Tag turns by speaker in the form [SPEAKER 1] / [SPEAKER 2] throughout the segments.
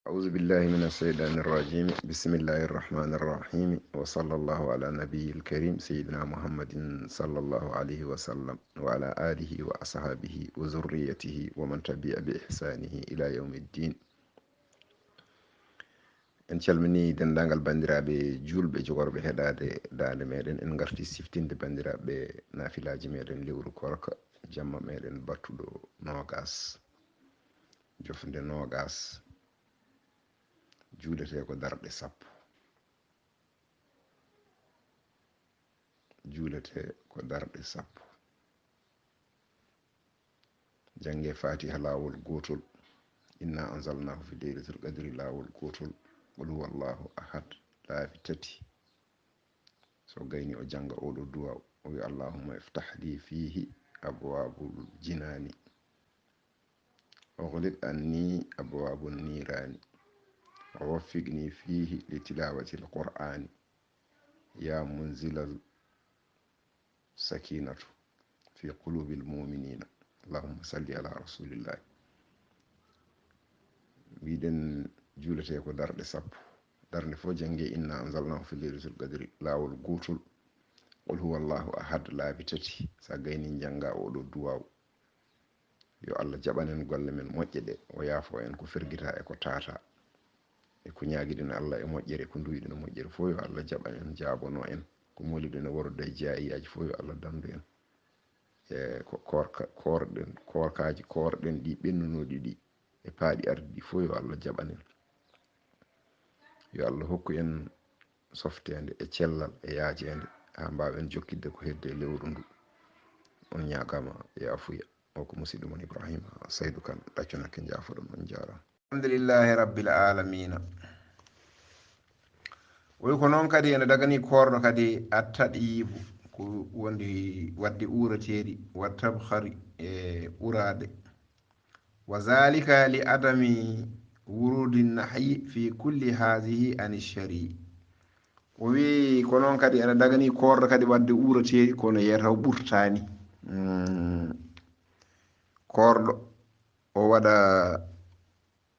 [SPEAKER 1] أعوذ بالله من الشيطان الرجيم بسم الله الرحمن الرحيم وصلى الله على نبي الكريم سيدنا محمد صلى الله عليه وسلم وعلى آله وأصحابه وذريته ومن تبع بإحسانه إلى يوم الدين. en calmini dendagal bandiraɓe julɓe jogorɓe heɗade dande meɗen en garti siftinde bandiraɓe nafilaji meɗen lewru korka jamma meɗen battuɗo nogas jofde nogas juulete ko darɗe sappo jange fatiha lawol gotol inna anzalnahu fi laylatul qadri lawol gotol qul huwallahu ahad laabi tati so gayni o janga oɗo duwa o wi allahumma iftah li fihi abwabul jinani oghliq anni abwabun nirani wa waffiqni fihi li tilawati alqur'ani ya munzilal sakinatu fi qulubil mu'minina allahumma salli ala rasulillah. Wiɗen juulete ko darɗe sappo, darnde fo jange inna anzalnahu fi laylatul qadri lawol gotol qul huwallahu ahad laabi tati sa gayni janga oɗo duwaw yo Allah jaɓanen golle men moƴƴe ɗe o yaafo en ko fergita e ko tata e ko ñaguiɗen Allah e moƴƴere ko duwiɗen moƴƴere fo yo Allah jaɓa en jaabono en ko moliɗen e worode e jeeyaji fo yo Allah dandu en e ko korkaji korɗen ɗi ɓennunoɗi ɗi e paaɗi ardi fo yo Allah jaɓanen, yo Allah hokku en softede e cellal e yaajede ha mbawen jokkidde ko hedde lewru ndu. On ñagama yaafuya o ko musidɗo mon Ibrahima Saydou Kane ɗaccunakke jaafoɗon on jarama. Alhamdulillahi rabbil alamina. Woy ko noon kadi ene dagani korno kadi attaɗibu ko wondi wadde uurateɗi wa tabkhari e urade wa zalika li adami wurudi nahyi fi kulli hadhihi an shari. O wi ko noon kadi ene dagani korno kadi wadde uurateɗi kono yetaw ɓurtani korɗo o waɗa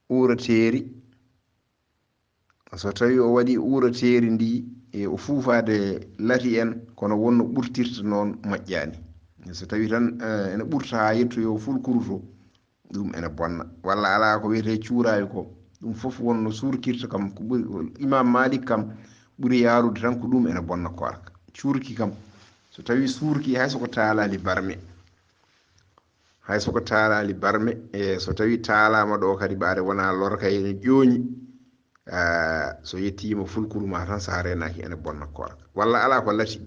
[SPEAKER 1] uurateeri so tawi o waɗi uurateeri ndi e o fuufade lati en kono wonno ɓurtirta noon moƴƴani. So tawi tan ene ɓurta ha yettoyo fulkuru to ɗum ene bonna, walla ala ko wiyete cuurawi ko ɗum fof wonno surkirta kam ko ɓuri. Imam Malik kam ɓuri yarude tan ko ɗum ene bonna korka. Curki kam so tawi surki hay soko taalali barme e so tawi taalama ɗo kadi ɓaade wona lorka ene ƴooñi so yettima fulkuru ma tan sa renaki ene bonna korka, walla ala ko lati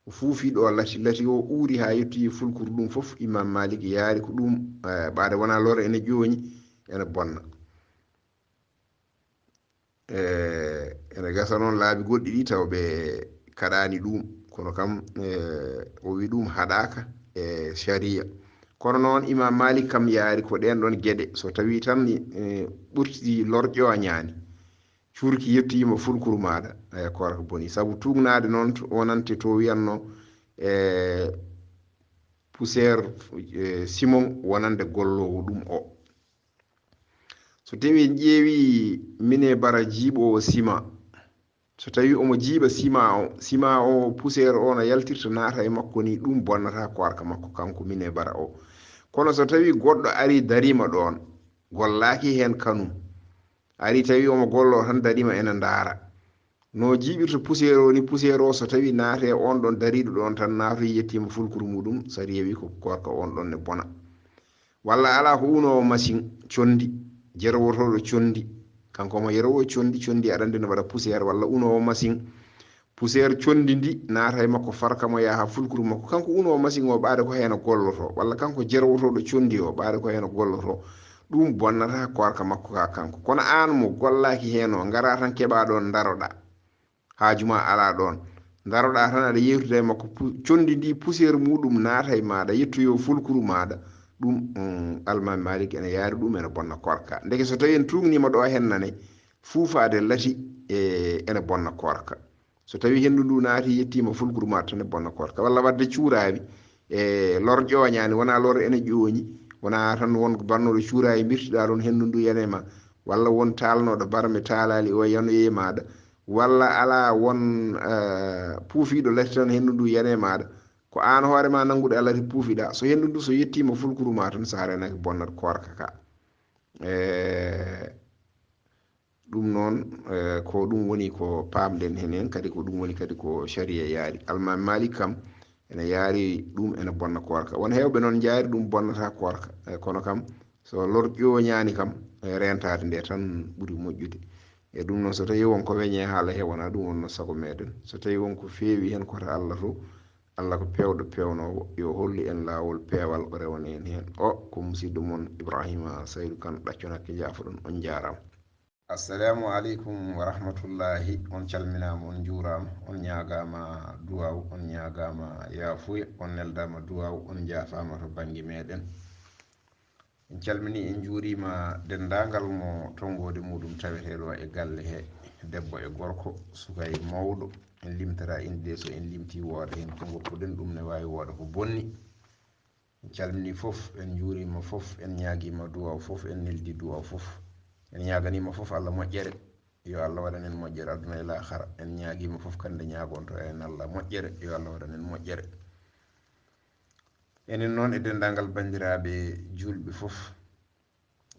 [SPEAKER 1] o fuufi ɗo lati o uuri ha yetti fulkuru ɗum fof Imam Malik yaari ko ɗum ɓaade wona lor ene ƴooñi ene bonna. Ene gasa noon laabi goɗɗi ɗi taw ɓe kaɗani ɗum kono kam o wi ɗum haɗaka e sharia. Kono noon Imam Malik kam yaari ko ɗen ɗon gueɗe so tawi tan ɓurti lor ƴoñani curki yettima fulkuru maɗa e korka boni, saabu tugnade noon wonante to wiyanno poussiére simon wonande gollowo ɗum o. So tawi en ƴeewi mine bara jiiɓowo sima, so tawi omo jiiɓa sima o poussiére o no yaltirta naata e makko ni ɗum bonnata korka makko kanko mine bara o. Kono so tawi goɗɗo ari darima ɗon gollaki hen kanum, ari tawi omo gollo tan darima ene ndaara no jiiɓirta poussiére o ni, poussiére o so tawi naate on ɗon dariɗo ɗon tan naato yettima fulkuru muɗum so rewi ko korka on ɗon ne bona. Walla ala ko unowo machine condi jerowotoɗo condi kanko mo yerowo condi aɗa andi no waɗa poussiére, walla unowo machine poussiére condi ndi naata e makko farka mo yaha fulkuru makko, kanko unowo machine o ɓaade ko heno golloto, walla kanko jerowotoɗo condi o ɓaade ko heno golloto, ɗum bonnata korka makko ka kanko. Kono an mo gollaki heno ngara tan keɓa ɗon daroɗa haajuma ala ɗon daroɗa tan aɗa yewtida e makko condi ndi poussiére muɗum naata e maɗa yettoyo fulkuru maɗa, ɗum Imam Malik ene yaari ɗum ene bonna korka. Ndeke so tawi en tugnima ɗo hennane fuufade lati ene bonna korka. So tawi hendu ndu naati yettima fulkuru maɗa tan e bonna korka. Walla wadde cuurawi e lor ƴoñani wona lor ene ƴooñi, wona tan wonko bannoɗo cuurawi birtiɗa ɗon hendu ndu yanema walla won taalnoɗo barme taalali o yanoye maɗa walla ala won puufiɗo lati tan hendu ndu yane maɗa ko an hoorema nanguɗo allah ti puufiɗa so hendu ndu so yettima fulkuru ma tan sa renaki bonnat korka ka ɗum noon ko ɗum woni ko pamɗen henen kadi ko ɗum woni kadi ko sharia yaari almami malik kam ene yaari ɗum ene bonna korka won hewɓe noon jaari ɗum bonnata korka kono kam so lor ƴoñani kam rentade nde tan ɓuuri moƴƴude e ɗum noon so tawi wonko weñe haala he wona ɗum wonno sago meɗen so tawi wonko feewi hen koto allah to allah ko pewɗo pewnowo yo hollu en lawol peewal o rewana en hen o ko musidɗo moon Ibrahima Saydou Kane ɗaccon hakke jaafoɗon on jarama. Assalamu aleykum wa rahmatullahi, on calminama on juurama on ñagama duwaw on ñagama yaafuya on neldama duwaw on jaafama to banggue meɗen en calmini en juurima dendagal mo tongode muɗum taweteɗo e galle he debbo e gorko suka e mawɗo en limtata inde so en limti wooda hen ko goppuɗen ɗum ne wawi wooda ko bonni en calmini foof en juurima foof en ñaguima duwaw foof en neldi duwaw foof en ñaganima foof Allah moƴƴere yo Allah waɗan en moƴƴere aduna e lahara en ñaguima foof kande ñagonto en Allah moƴƴere yo Allah waɗan en moƴƴere enen noon e dendagal bandiraɓe julɓe foof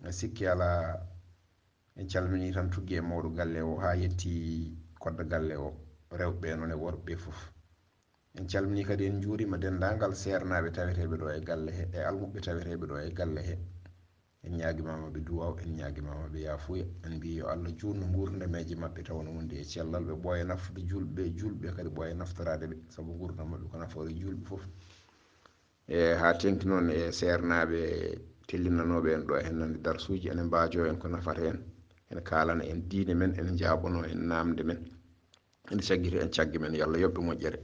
[SPEAKER 1] sikki ala en calmini tan tuggi e mawɗo galle o ha yetti koddo galle o rewɓe noon e worɓe foof en calmini kadi en juurima dendagal sernaɓe taweteɓe ɗo e galle he e almuɓe taweteɓe ɗo e galle he en ñaguimamaɓe duwaw en ñaguimamaɓe yaafuya en mbi yo Allah jutnu gurdameji mabɓe tawno wondi e cellal ɓe ɓooya naftude julɓe kadi ɓooya naftorade ɓe saabu gurdam mabɓe ko nafoore julɓe foof e ha tengti noon e sernaɓe tellinanoɓe en ɗo e hennande darsuji ene mbajo en ko nafata en ene kalana en diine men ene jaabono en namde men ene caggiti en caggue men yo Allah yoɓɓe moƴƴere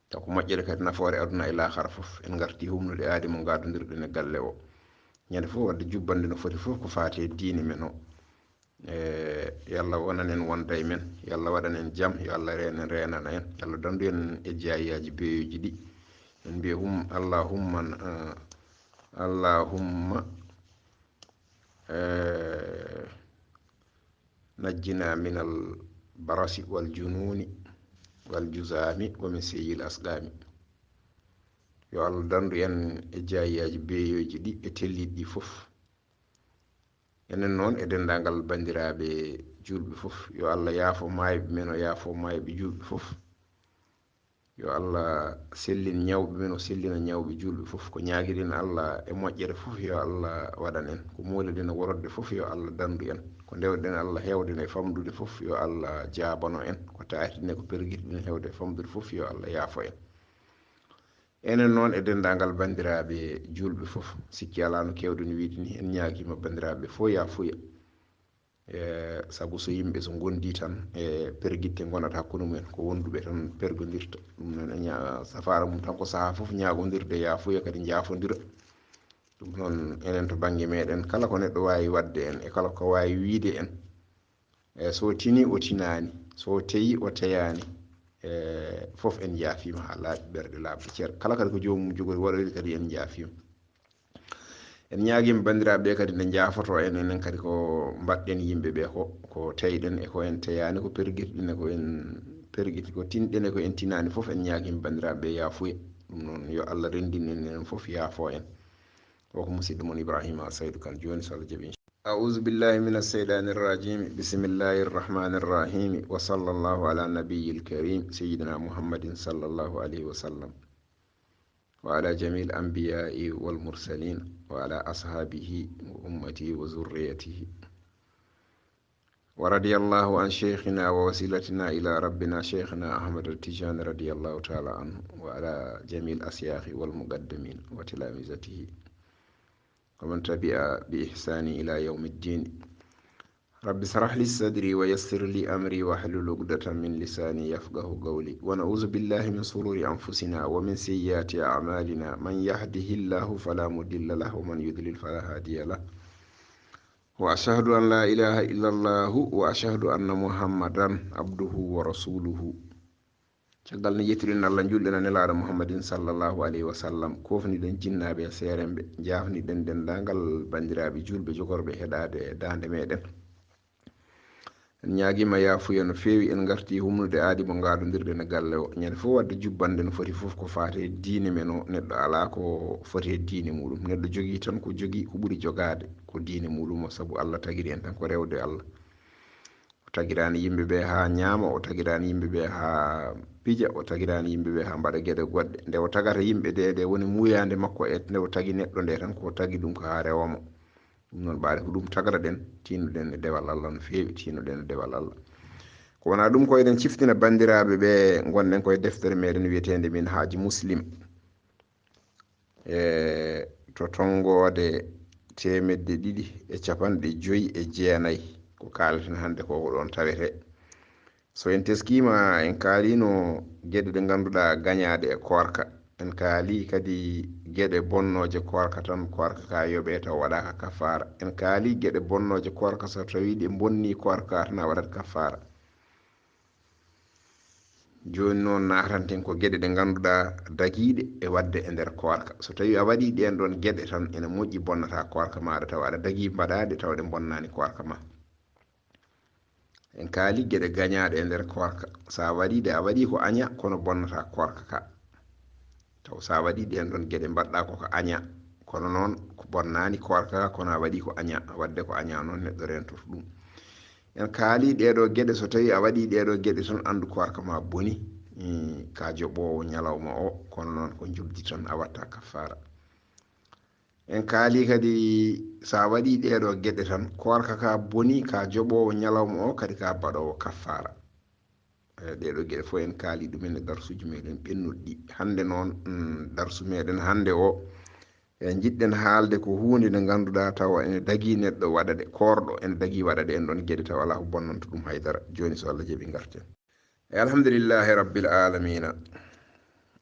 [SPEAKER 1] taw ko moƴƴere kadi nafoore aduna e lahara foof en garti humnude aadi mo gadodirɗen e galle o ñande fof wadde jubbande no foti fof ko fati e diine men o yo Allah wonan en wonda e men yo Allah waɗan en jaam yo Allah renana en yo Allah dandu en e jeyayaji beyoji ɗi en mbiya allahumma najjina min al barasi wal jununi wal juzami wa min seyil asqami yo Allah dandu en e jeyayaji beyoji ɗi e telliɗi ɗi foof enen noon e dendagal bandiraɓe julɓe foof yo Allah yaafo mayɓe men o yaafo mayɓe julɓe foof yo Allah sellin ñawɓe men o sellina ñawɓe julɓe foof ko ñaguiɗen Allah e moƴƴere foof yo Allah waɗan en ko moliɗen e worodde foof yo Allah dandu en ko dewɗen Allah hewden e famdude foof yo Allah jabano en ko tatine ko perguiɗen hewde e famdude foof yo Allah yaafo en enen noon e dendagal bandiraɓe julɓe foof sikki ala no kewɗen wiide ni en ñaguima bandiraɓe fo yaafuya saabu so yimɓe so gondi tan e perguitte gonata hakkude mumen ko wonduɓe tan pergodirta ɗum noon safara mum tan ko saaha foof ñagodirde yaafuya kadi jaafodira ɗum noon enen to banggue meɗen kala ko neɗɗo wawi wadde en e kala ko wawi wiide en so tini o tinani so teyi o teyani foof en jaafima ha laaɓi ɓerɗe laaɓɗe ceer kala kadi ko jomum jogori waɗoyde kadi en jaafima en ñaguima bandiraɓe kadi nde jaafoto enen kadi ko mbaɗɗen yimɓeɓe ko teyɗen e ko en teyani ko perguiɗen e ko en perguiti ko tinɗen e ko en tinani foof en ñaguima bandiraɓe yaafuya ɗum noon yo Allah rendin en foof yaafo en o ko musidɗo moon Ibrahima Saydou Kane joni so Allah jaaɓi أعوذ بالله من الشيطان الرجيم بسم الله الرحمن الرحيم وصلى الله على النبي الكريم سيدنا محمد صلى الله عليه وسلم وعلى جميع الأنبياء والمرسلين وعلى أصحابه وأمته وذريته ورضي الله عن شيخنا ووسيلتنا إلى ربنا شيخنا أحمد التجاني رضي الله تعالى عنه وعلى جميع الأشياخ والمقدمين وتلامذته ومن تبع بإحسان إلى يوم الدين رب اشرح لي صدري ويسر لي أمري واحلل عقدة من لساني يفقه قولي ونعوذ بالله من شرور أنفسنا ومن سيئات أعمالنا من يهده الله فلا مضل له ومن يضلل فلا هادي له وأشهد أن لا إله إلا الله وأشهد أن محمدا عبده ورسوله caggal ne yettirin Allah julɗen nelaɗo Muhammadin sallallahu alayhi wa sallam kofniɗen jinnaɓe e seeremɓe jafniɗen dendagal bandiraɓe julɓe jogorɓe heɗade dande meɗen en ñaaguima yaafuya no feewi en garti humnude aadi mo ngaalondirɗen e galle o ñande fof wadde jubbande no foti fof ko faate diine men o neɗɗo ala ko foti e diine muɗum neɗɗo jogii tan ko jogii ko ɓuri jogaade ko diine muɗum o sabu Allah tagiri en tan ko rewde Allah o tagirani yimɓe ɓe ha ñaama o tagirani yimɓe ɓe ha pija o tagirani yimɓe ɓe ha mbaɗa gueɗe goɗɗe nde o tagata yimɓe ɗe woni muyande makko e nde o tagi neɗɗo nde tan ko tagi ɗum ko ha rewamo ɗum noon ɓaade ko ɗum tagata ɗen tinuɗen e dewal Allah no feewi tinuɗen e dewal Allah ko wona ɗum ko eɗen ciftina bandiraɓe ɓe gonɗen koye deftere meɗen wiyetede min haaji muslim e to tongode 259 ko kaleten hande ko ɗon tawete so en teskima en kaalino gueɗe ɗe ganduɗa gañade e korka en kaali kadi gueɗe bonnoje korka tan korka ka yooɓe taw waɗaka kafara en kaali gueɗe bonnoje korka so tawi ɗe bonni korka tan a waɗat kafara joni noon natanten ko gueɗe ɗe ganduɗa dagiɗe e wadde e nder korka so tawi a waɗi ɗen ɗon gueɗe tan ene moƴƴi bonnata korka maɗa taw aɗa dagui mbaɗade taw ɗe bonnani korka ma en kaali gueɗe gañaɗe e nder korka sa waɗiɗe a waɗi ko aña kono bonnata korka ka taw sa waɗi ɗen ɗon gueɗe mbaɗɗa koko aña kono noon ko bonnani korka ka kono a waɗi ko aña wadde ko aña noon neɗɗo rentoto ɗum en kaali ɗeɗo gueɗe so tawi a waɗi ɗeɗo gueɗe tan andu korka ma boni ka joɓowo ñalawma o kono noon ko juldi tan a watta kafara en kaali kadi sa waɗi ɗeɗo gueɗe tan korka ka boni ka joɓowo ñalawma o kadi ka baɗowo kafara ɗeɗo gueɗe fof en kaali ɗumen e darsuji meɗen ɓennuɗi hande noon darsu meɗen hande o e jiɗɗen haalde ko hunde nde ganduɗa taw ene dagui neɗɗo waɗade korɗo ene dagui waɗade en ɗon gueɗe taw ala ko bonnanta ɗum haydara joni so Allah jaaɓi garten e alhamdulillahi rabbil alamina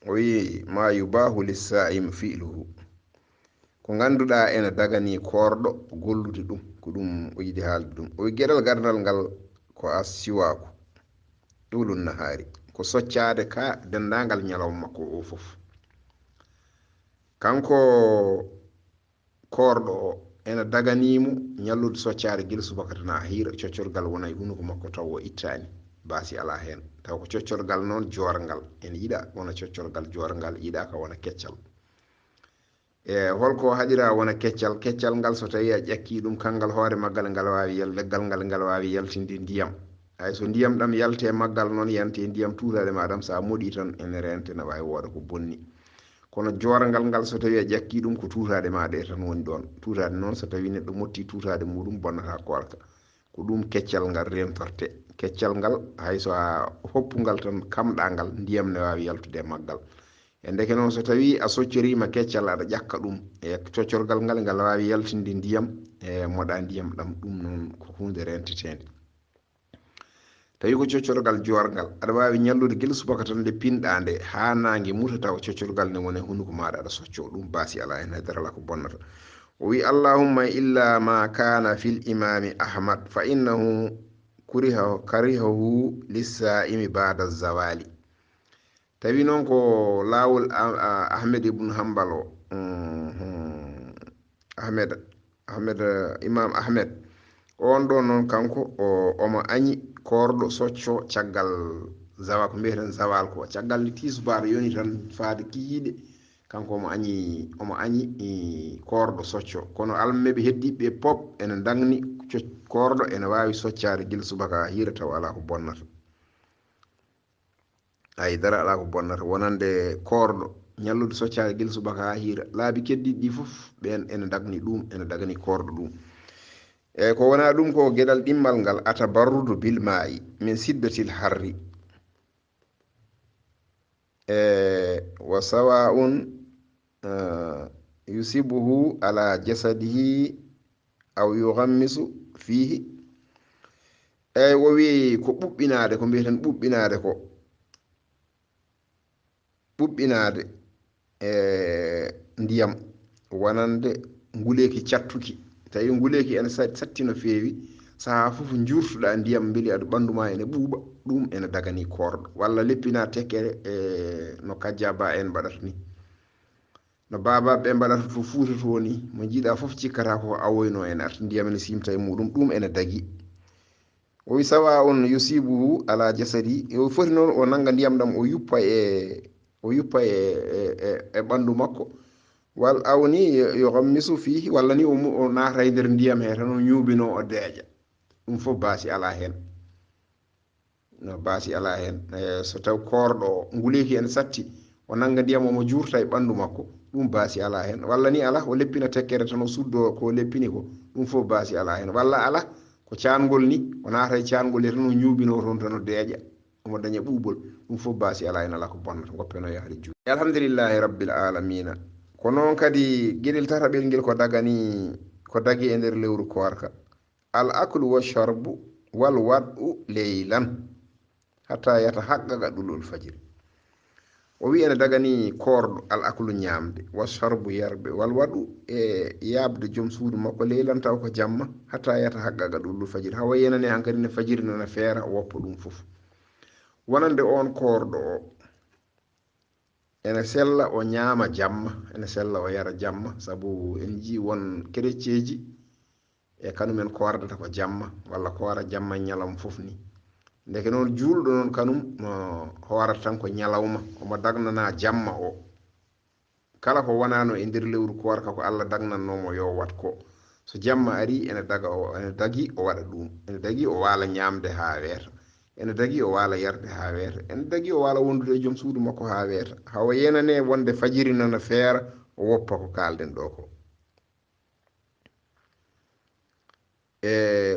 [SPEAKER 1] o wi ma yubahu lissaim fi'luhu ko ganduɗa ene dagani korɗo gollude ɗum ko ɗum o yiɗi haalde ɗum o wi gueɗal gardal ngal ko assiwaku ɗulun nahari ko soccade ka dendagal ñalawma makko o foof kanko korɗo o ene daganimo ñallude soccade guila subaka tan ha hiira coccorgal wona e hunuko makko taw o ittani baasi ala hen taw ko coccorgal noon jorgal ene yiiɗa wona coccorgal jorgal yiiɗaka wona keccal e holko haɗira wona keccal keccal ngal so tawi a ƴakki ɗum kangal hoore maggal ngal wawi leggal ngal ngal wawi yaltinde ndiyam hay so ndiyam ɗam yalte maggal noon yante ndiyam tuutade maɗam sa moɗi tan ene rente ne wawi wooda ko bonni kono jorgal ngal so tawi a ƴakki ɗum ko tuutade ma ɗe tan woni ɗon tuutade noon so tawi neɗɗo motti tuutade muɗum bonnata korka ko ɗum keccal ngal rentorte keccal ngal hayso a hoppugal tan kamɗa ngal ndiyam ne wawi yaltude e maggal e ndeke noon so tawi a soccorima keccal aɗa ƴakka ɗum e coccorgal ngal ngal wawi yaltinde ndiyam e moɗa ndiyam ɗam ɗum noon ko hunde rentetede tawi ko coccorgal jorgal aɗa wawi ñallude guila subaka tan nde pinɗa nde ha nangue muta taw coccorgal nde woni hunnuko maɗa aɗa socco ɗum baasi ala hen haydara ala ko bonnata o wi allahumma illa ma kana fil imami ahmad fa innahu karihahu lissaimi bada zawali tawi noon ko lawol ahmed ibnu hambal o ahmed imam ahmed on ɗo noon kanko omo añi korɗo socco caggal zawa ko mbiyeten zawal ko caggal nde tisubaɗo yoni tan faade kiyiɗe kanko omo añi korɗo socco kono almeɓe heddiɓe pop ene dangni korɗo ene wawi soccade guila subaka hira taw ala ko bonnata haydara ala ko bonnata wonande korɗo ñallude soccade guila subaka ha hira laabi keddiɗi ɗi foof ɓen ene dagni ɗum ene dagani korɗo ɗum eyyi ko wona ɗum ko gueɗal ɗimmal ngal atabarrudu bil ma'i min siddatil harri wa sawa'un yusibuhu ala jasadihi aw yughammisu fihi eyyi o wi ko ɓuɓɓinade ko mbiyeten ɓuɓɓinade ko ɓuɓɓinade ndiyam wonande nguleki cattuki tawi nguleki ene satti no feewi saha fof jurtuɗa ndiyam beeli aɗa ɓanduma ene ɓuuɓa ɗum ene dagani korɗo walla leppina tekkere no kajja ba en mbaɗata ni no babaɓe mbaɗata to Fuuta to ni mo jiiɗa fof cikkata ko awoyno ene arta ndiyam ene simta e muɗum ɗum ene dagui o wi sawa on yusibuhu ala jasadi o foti noon o nanga ndiyam ɗam o yuppa e ɓandu makko wal awni yo gammisu fihi walla ni o naata e nder ndiyam he tan o ñuubino o deeƴa ɗum fof baasi ala hen no baasi ala hen so taw koorɗo o nguleyki en satti o nanga ndiyam omo juurta e ɓandu makko ɗum baasi ala hen walla ni ala o leppina tekkere tan o suddo ko leppini ko ɗum fof baasi ala hen walla ala ko caangol ni o naata e caangol he tan o ñuubino toon tan o deeƴa omo daña ɓuuɓol ɗum fof baasi ala hen ala ko bonnata goppeno yaade juuɗe alhamdulillahi rabbil alamina ko noon kadi gueɗel tataɓel ngel ko dagi e nder lewru koorka al aklu wa sharbu wal waɗ'u leylan hatta yatahaqqaqa ɗulul fajiri o wi ene dagani koorɗo al aklu ñaamde wa sharbu yarbe wal waɗu e yaabde joom suudu makko leylan taw ko jamma hatta yatahaqqaqa ɗulul fajiri hawa yenane hankadi ne fajiri nana feera woppa ɗum fof wonande on koorɗo o ene sella o ñaama jamma ene sella o yara jamma sabu en ji won kerecceji e kanumen koordata ko jamma walla koora jamma ñalawma fof ni ndeke noon juulɗo noon kanum hoorata tan ko ñalawma omo dagnana jamma o kala ko wonano e nder lewru koorka ko Allah dagnannomo yo wat ko so jamma ari ene dagi o waɗa ɗum ene dagi o waala ñaamde haa weeta ene dagi o waala yarde haa weeta ene dagi o waala wondude e joom suudu makko haa weeta hawa yenane wonde fajiri nana feera o woppa ko kalden ɗo ko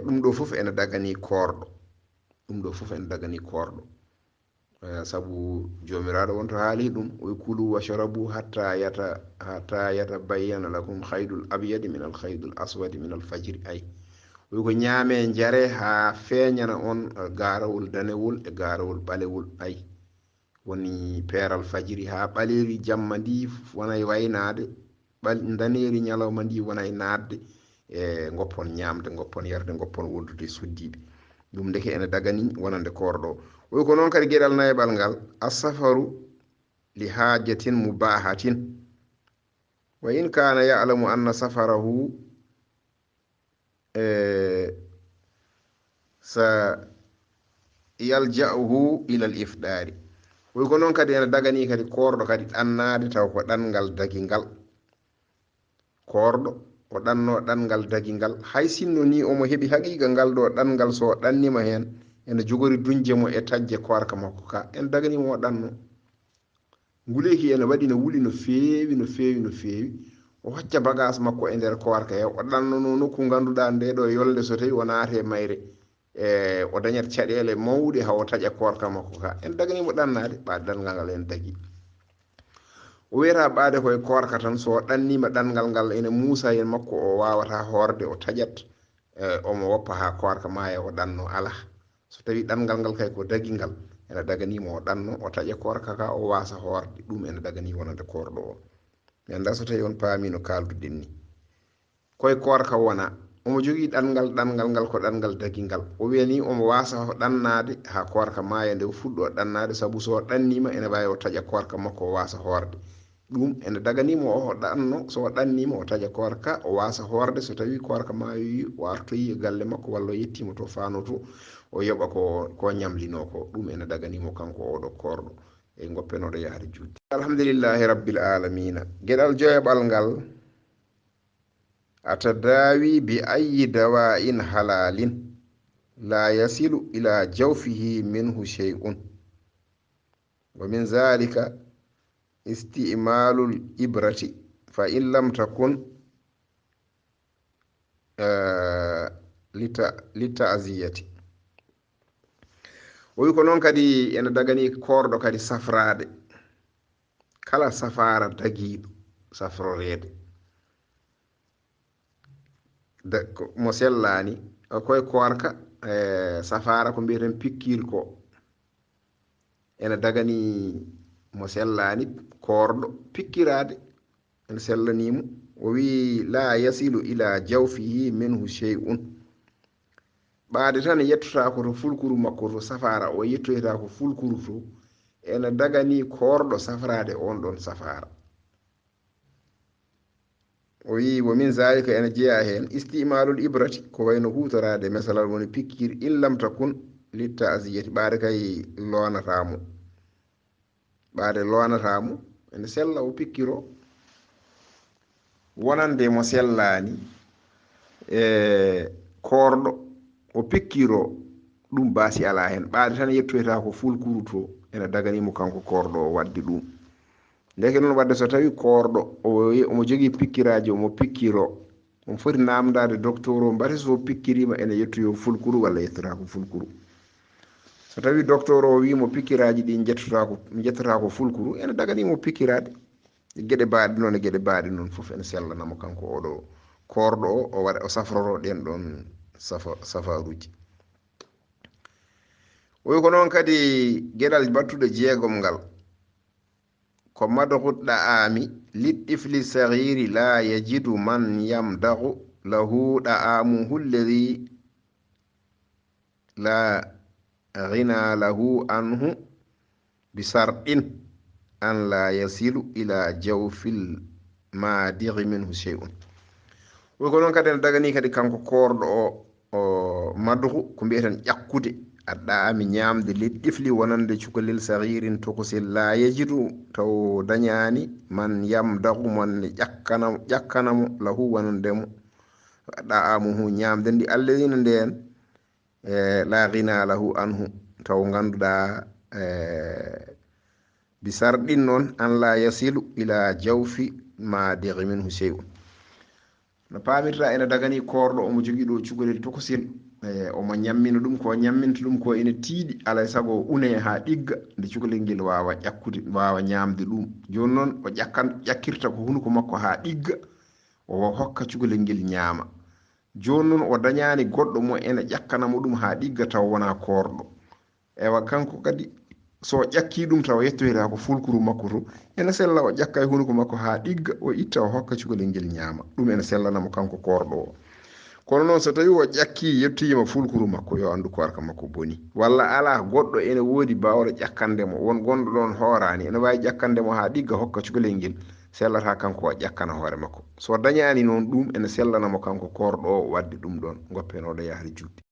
[SPEAKER 1] ɗum ɗo fof ene dagani koorɗo ɗum ɗo fof ene dagani koorɗo sabu jomiraɗo wonto haali ɗum o kulu washrabu hatta yatabayyana lakum khaydul abyadi min al khaydul aswadi min al fajri ay oy ko ñaame jare ha feeñana on garawol danewol e garawol ɓalewol ay woni peeral fajiri ha ɓaleri jamma ndi wonay waynade daneri ñalawma ndi wonay nadde e goppon ñamde goppon yarde goppon wondude suddiɓe ɗum ndeke ene dagani wonande koorɗo oy ko noon kadi gueɗal naybal ngal asafaru li hajatin mubahatin wa in kana ya'lamu anna safarahu sa yalja'uhu ila al ifdari oy ko noon kadi ene dagani kadi koorɗo kadi ɗannade taw ko ɗanngal dagi ngal koorɗo o ɗanno ɗanngal dagi ngal hay sinno ni omo heɓi haqiqa ngal ɗo ɗanngal so ɗannima hen ene jogori duñje mo e tajje koorka makko ka en daganimo o ɗanno nguleyki ene waɗi no wuli no feewi no feewi no feewi o hocca bagage makko e nder koorka he o ɗannono nokku ngannduɗa nde ɗo yolde so tawi o naate mayre o dañat caɗele mawɗe hawo taƴa koorka makko ka en daganimo ɗannade ɓa ɗanngal ngal en dagi o wiyata ɓaade koye koorka tan so ɗannima ɗanngal ngal ene muusa hen makko o wawata hoorde o taƴat omo woppa ha koorka ma e o ɗanno ala so tawi ɗanngal ngal kay ko dagi ngal ene daganimo o ɗanno o taƴa koorka ka o wasa hoorde ɗum ene dagani wonande koorɗo o mi anda so tawi on paami no kalduɗen ni koye koorka wona omo jogii ɗanngal ngal ko ɗanngal dagi ngal o wiyani omo wasa ɗannade ha koorka maaya nde o fuɗɗo ɗannade sabu so ɗannima ene wawi o taƴa koorka makko o wasa hoorde ɗum ene daganimo o ɗanno so ɗannima o taƴa koorka o wasa hoorde so tawi koorka maayoyi o artoyi e galle makko walla o yettima to faano to o yoɓa ko ñamlino ko ɗum ene daganimo kanko oɗo koorɗo e goppenoɗo yahde juutde alhamdulillahi rabbil alamina gueɗal joyaɓal ngal atadawi bi ayi dawa'in halalin la yasilu ila jawfihi minhu shay'un wa min zalika istimalul ibrati fa in lam takun litaziyati o wi ko noon kadi ene dagani koorɗo kadi safrade kala safara dagiɗo safrorede mo sellani koye koorka safara ko mbiyeten pikkir ko ene dagani mo sellani koorɗo pikkirade ene sellanimo o wi la yasilu ila jawfihi minhu shay'un ɓaade tan yettota ko to fulkuru makko to safara o yettoyta ko fulkuru to ene dagani koorɗo safrade on ɗon safara o wi wa min zalika ene jeeya heen istimalul ibrati ko wayno huutorade masalal woni pikkir in lam takun litta asiyati ɓaade kay loonatamo ɓaade loonatamo ene sella o pikkiro wonande mo sellani korɗo o pikkiro ɗum baasi ala hen ɓaade tan yettoyta ko fulkuru to ene daganimo kanko korɗo o wadde ɗum ndeke noon wadde so tawi korɗo omo jogii pikkiraji omo pikkiro omo foti namdade docteur o mbati so pikkirima ene yettoyo fulkuru walla yettota ko fulkuru so tawi docteur o wimo pikkiraji ɗi jettota ko fulkuru ene daganimo pikkirade gueɗe baaɗe noon e gueɗe baaɗe noon foof ene sellanamo kanko oɗo korɗo o waɗa o safroro ɗen ɗon safaruji oyi ko noon kadi gueɗal battuɗo jeegom ngal ko madhu ɗa'ami liɗɗifli sahiri la yajidu man yamdahu lahu ɗa'amuhu lladi la ghina lahu anhu bisarɗin an la yasilu ila jawfil madighi minhu shay'un oyi ko noon kadi ene dagani kadi kanko korɗo o madhu ko mbiyeten ƴakkude aɗɗa'ami ñamde liɗɗifli wonande cukalel sahirin tokosil la yajidu taw dañani man yamdahu monne ƴakkanamo lahu wonandemo ɗa'amuhu ñamde ndi alladina nden la ghina lahu anhu taw ganduɗa bi sarɗin noon an la yasilu ila jawfi ma dighi minhu shay'un no paamirta ene dagani korɗo omo jogui ɗo cukalel tokosil omo ñammina ɗum ko ñamminta ɗum ko ene tiiɗi alay saago une ha ɗigga nde cukalel ngel wawa ƴakkude wawa ñamde ɗum joni noon o ƴakkirta ko hunuko makko ha ɗigga o hokka cukalel ngel ñaama joni noon o dañani goɗɗo mo ene ƴakkanamo ɗum ha ɗigga taw wona korɗo ewa kanko kadi so ƴakki ɗum taw yettoyta ko fulkuru makko to ene sella o ƴakka e hunuko makko ha ɗigga o itta o hokka cukalel ngel ñaama ɗum ene sellanamo kanko korɗo o kono noon so tawi o ƴakki yettoyima fulkuru makko yo andu korka makko boni walla ala goɗɗo ene woodi bawɗo ƴakkandemo won gonɗo ɗon hoorani ene wawi ƴakkandemo ha ɗigga hokka cukalel ngel sellata kanko o ƴakkana hoore makko so dañani noon ɗum ene sellanamo kanko korɗo o wadde ɗum ɗon goppenoɗo yahde juɗɗi